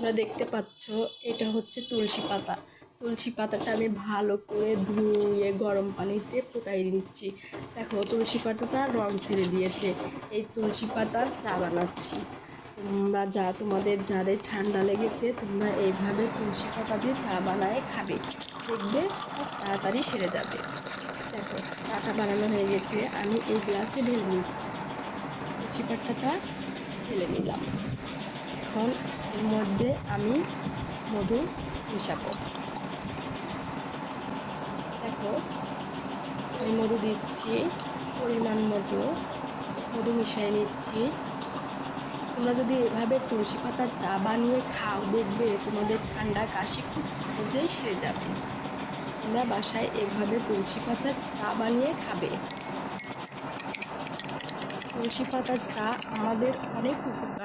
তোমরা দেখতে পাচ্ছ এটা হচ্ছে তুলসী পাতা। তুলসী পাতাটা আমি ভালো করে ধুয়ে গরম পানিতে ফুটাই নিচ্ছি। দেখো তুলসী পাতাটা রং ছেড়ে দিয়েছে। এই তুলসী পাতার চা বানাচ্ছি। তোমাদের যাদের ঠান্ডা লেগেছে তোমরা এইভাবে তুলসী পাতা দিয়ে চা বানায় খাবে, দেখবে খুব তাড়াতাড়ি সেরে যাবে। দেখো চাটা বানানো হয়ে গেছে, আমি এই গ্লাসে ঢেলে নিচ্ছি। তুলসী পাতাটা ঢেলে নিলাম। এখন এর মধ্যে আমি মধু মিশাবো। দেখো আমি মধু দিচ্ছি, পরিমাণ মতো মধু মিশিয়ে নিচ্ছি। তোমরা যদি এভাবে তুলসী পাতার চা বানিয়ে খাও, দেখবে তোমাদের ঠান্ডা কাশি খুব সহজেই সেরে যাবে। তোমরা বাসায় এভাবে তুলসী পাতার চা বানিয়ে খাবে। তুলসী পাতার চা আমাদের অনেক উপকার।